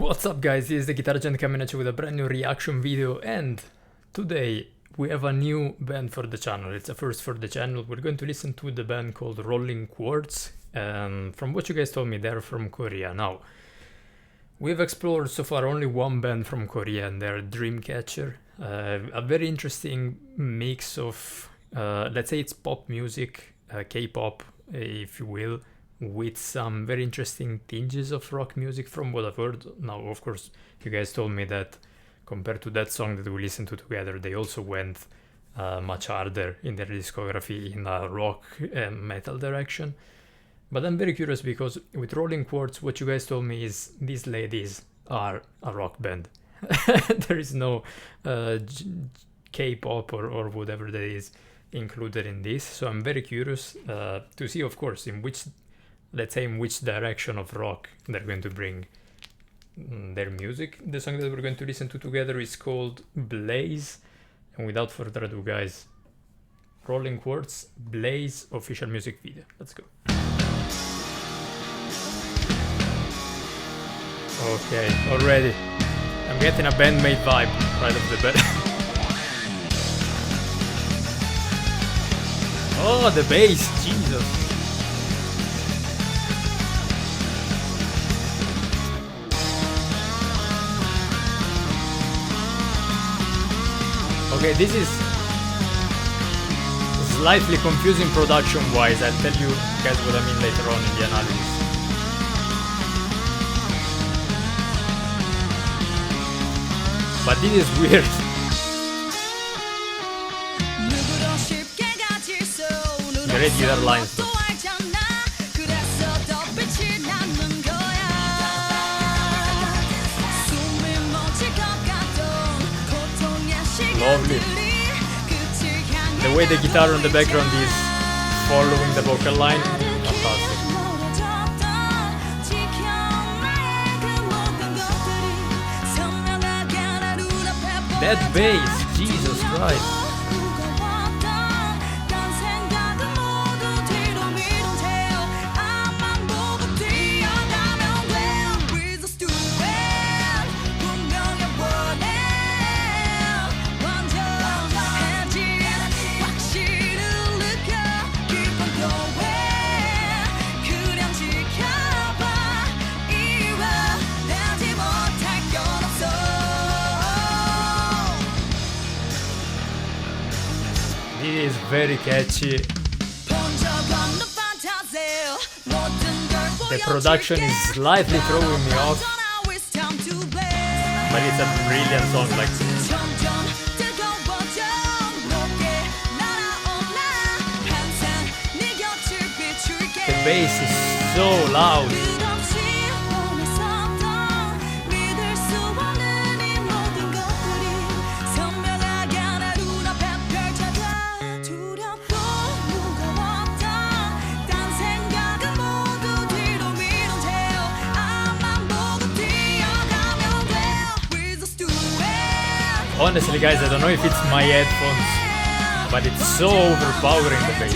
What's up guys, this is the Guitar Gent coming at you with a brand new reaction video, and today we have a new band for the channel. It's a first for the channel. We're going to listen to the band called Rolling Quartz, and from what you guys told me, they're from Korea. Now, we've explored so far only one band from Korea, and they're Dreamcatcher. A very interesting mix of, let's say it's pop music, K-pop, if you will, with some very interesting tinges of rock music from what I've heard. Now, of course, you guys told me that compared to that song that we listened to together, they also went much harder in their discography in a rock and metal direction. But I'm very curious because with Rolling Quartz, what you guys told me is these ladies are a rock band. There is no K-pop or whatever that is included in this. So I'm very curious to see, of course, in which direction of rock they're going to bring their music. The song that we're going to listen to together is called Blaze, and without further ado guys, Rolling Quartz, Blaze official music video. Let's go. Okay, already I'm getting a bandmate vibe right off the bat. Oh, the bass, Jesus. Okay, this is slightly confusing production-wise. I'll tell you guys what I mean later on in the analysis. But this is weird. Great guitar lines though. Lovely. The way the guitar on the background is following the vocal line, fantastic. That bass, Jesus Christ. It is very catchy. The production is slightly throwing me off, but it's a brilliant song. Like, the bass is so loud. Honestly guys, I don't know if it's my headphones, but it's so overpowering, the bass.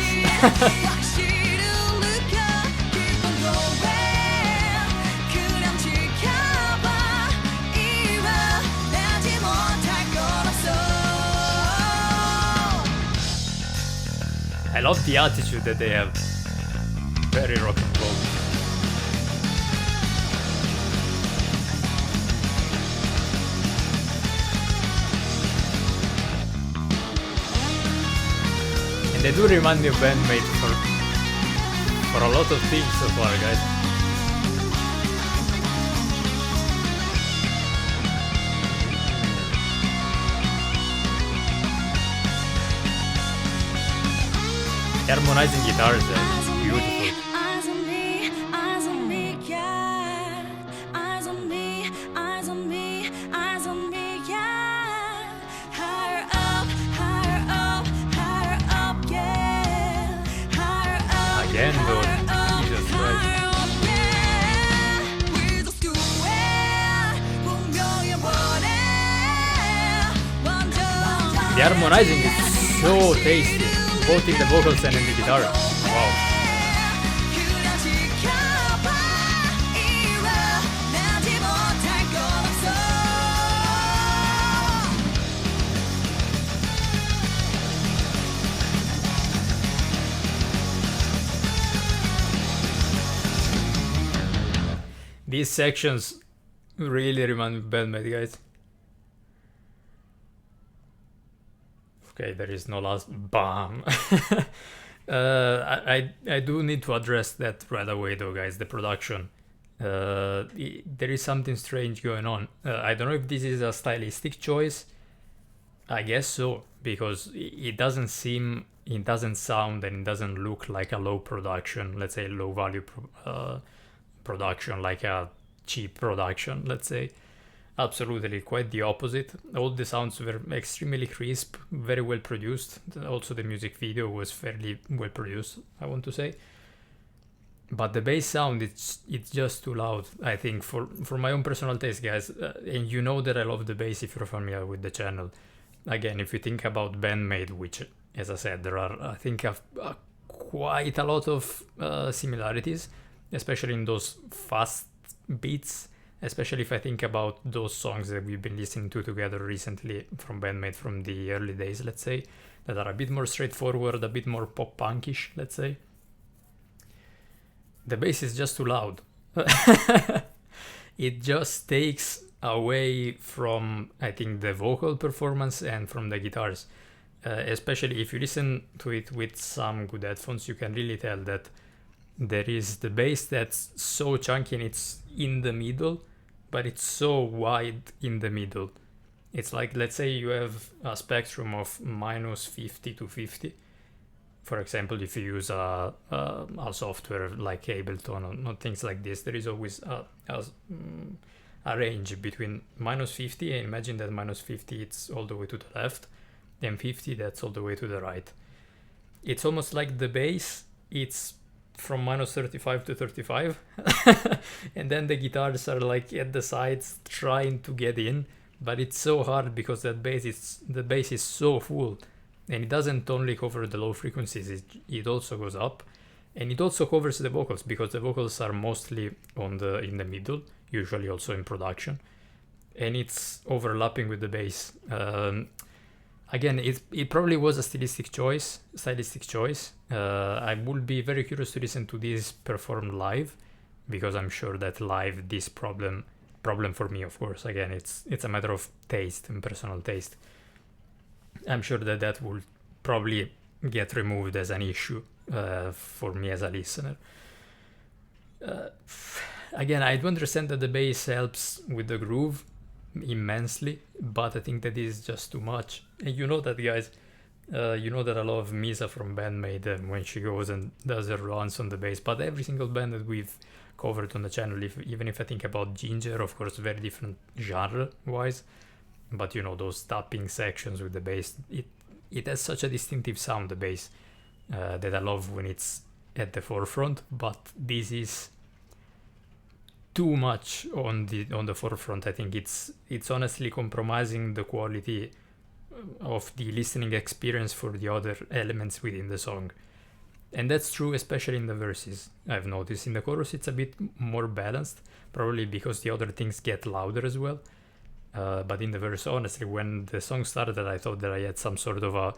I love the attitude that they have. Very rock and roll. They do remind me of bandmate for a lot of things so far, guys. The harmonizing guitars are beautiful. Again though, Jesus Christ. The harmonizing is so tasty, both in the vocals and in the guitar. Wow. these sections really remind me of Bandmate, guys. Okay, there is no last BAM. I do need to address that right away though, guys, the production. There is something strange going on. I don't know if this is a stylistic choice. I guess so, because it doesn't seem, it doesn't sound, and it doesn't look like a low production, let's say low value production, like a cheap production, let's say. Absolutely, quite the opposite. All the sounds were extremely crisp, very well produced. Also, the music video was fairly well produced, I want to say. But the bass sound, it's just too loud, I think, for my own personal taste, guys. And you know that I love the bass if you're familiar with the channel. Again, if you think about Bandmate, which, as I said, there are, I think, quite a lot of similarities, especially in those fast beats. Especially if I think about those songs that we've been listening to together recently from Bandmate from the early days, let's say, that are a bit more straightforward, a bit more pop punkish, let's say. The bass is just too loud. It just takes away from, I think, the vocal performance and from the guitars. Especially if you listen to it with some good headphones, you can really tell that there is the bass that's so chunky and it's in the middle, but it's so wide in the middle. It's like, let's say you have a spectrum of minus 50 to 50. For example, if you use a software like Ableton or things like this, there is always a range between minus 50, and imagine that minus 50 it's all the way to the left, then 50 that's all the way to the right. It's almost like the bass, it's from minus 35 to 35 and then the guitars are like at the sides trying to get in, but it's so hard because the bass is so full, and it doesn't only cover the low frequencies, it also goes up, and it also covers the vocals because the vocals are mostly in the middle, usually also in production, and it's overlapping with the bass. Again, it probably was a stylistic choice. I would be very curious to listen to this performed live, because I'm sure that live this problem for me, of course, again, it's a matter of taste and personal taste. I'm sure that will probably get removed as an issue for me as a listener. Again, I do understand that the bass helps with the groove immensely, but I think that is just too much. And you know that, guys, you know that I love Misa from Bandmate when she goes and does her runs on the bass, but every single band that we've covered on the channel, even if I think about Ginger, of course, very different genre wise, but you know, those tapping sections with the bass, it has such a distinctive sound, the bass, that I love when it's at the forefront, but this is too much on the forefront. I think it's honestly compromising the quality of the listening experience for the other elements within the song. And that's true especially in the verses. I've noticed in the chorus it's a bit more balanced, probably because the other things get louder as well. But in the verse, honestly, when the song started, I thought that I had some sort of a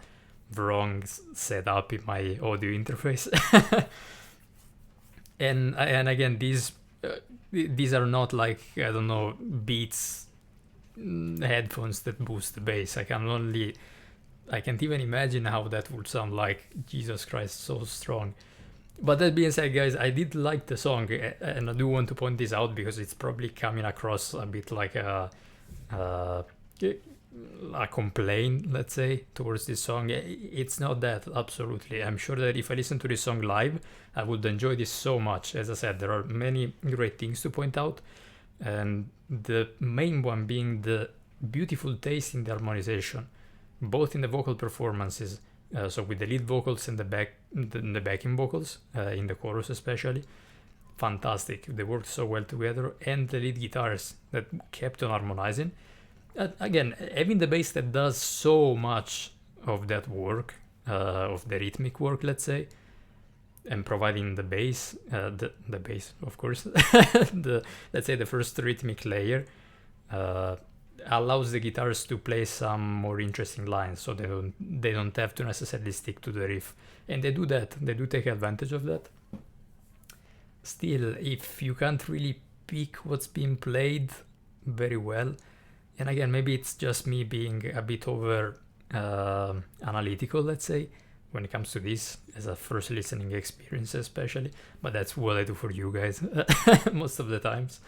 wrong setup in my audio interface. and again, these are not like, I don't know, Beats headphones that boost the bass. I can't even imagine how that would sound like. Jesus Christ, so strong. But that being said, guys, I did like the song, and I do want to point this out because it's probably coming across a bit like a complaint, let's say, towards this song. It's not that, absolutely. I'm sure that if I listen to this song live, I would enjoy this so much. As I said, there are many great things to point out, and the main one being the beautiful taste in the harmonization, both in the vocal performances, so with the lead vocals and the backing vocals, in the chorus especially. Fantastic, they worked so well together, and the lead guitars that kept on harmonizing. Again, having the bass that does so much of that work, of the rhythmic work, let's say, and providing the bass, the bass, of course, let's say the first rhythmic layer, allows the guitars to play some more interesting lines, so they don't have to necessarily stick to the riff, and they do that. They do take advantage of that. Still, if you can't really pick what's being played very well. And again, maybe it's just me being a bit over analytical, let's say, when it comes to this as a first listening experience especially, but that's what I do for you guys most of the times.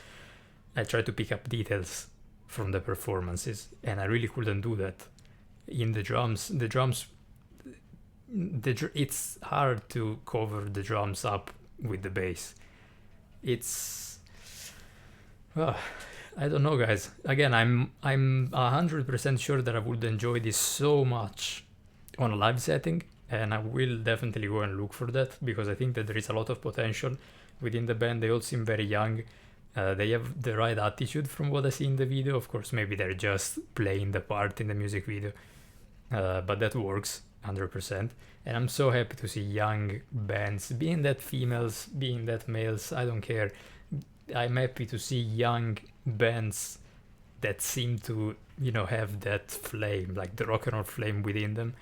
I try to pick up details from the performances, and I really couldn't do that in the drums. It's hard to cover the drums up with the bass. It's I don't know, guys. Again, I'm 100% sure that I would enjoy this so much on a live setting, and I will definitely go and look for that, because I think that there is a lot of potential within the band. They all seem very young. They have the right attitude from what I see in the video. Of course, maybe they're just playing the part in the music video, but that works 100%. And I'm so happy to see young bands, being that females, being that males, I don't care. I'm happy to see young bands that seem to, have that flame, like the rock and roll flame within them,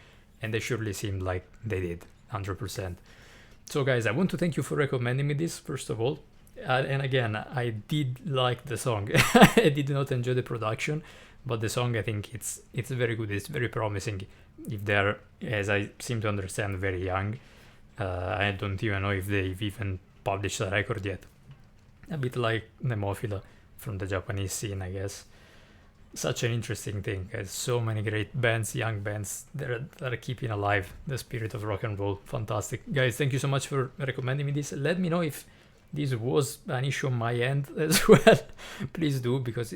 and they surely seemed like they did 100%. So guys, I want to thank you for recommending me this, first of all. And again, I did like the song. I did not enjoy the production, but the song, I think it's very good. It's very promising. If they're, as I seem to understand, very young. I don't even know if they've even published a record yet. A bit like Nemophila from the Japanese scene, I guess. Such an interesting thing, guys. So many great bands, young bands that are keeping alive the spirit of rock and roll. Fantastic. Guys, thank you so much for recommending me this. Let me know if this was an issue on my end as well. Please do, because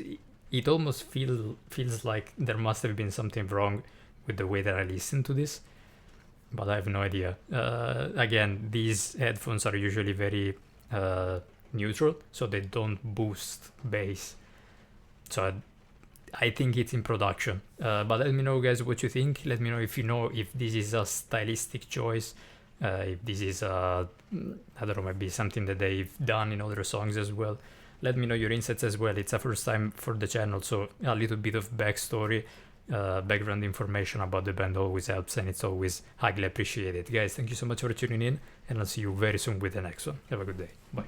it almost feels like there must have been something wrong with the way that I listen to this, but I have no idea. Again, these headphones are usually very neutral, so they don't boost bass. So I think it's in production. But let me know, guys, what you think. Let me know if if this is a stylistic choice. If this is, I don't know, maybe something that they've done in other songs as well. Let me know your insights as well. It's a first time for the channel, so a little bit of backstory, background information about the band always helps, and it's always highly appreciated. Guys, thank you so much for tuning in, and I'll see you very soon with the next one. Have a good day. Bye.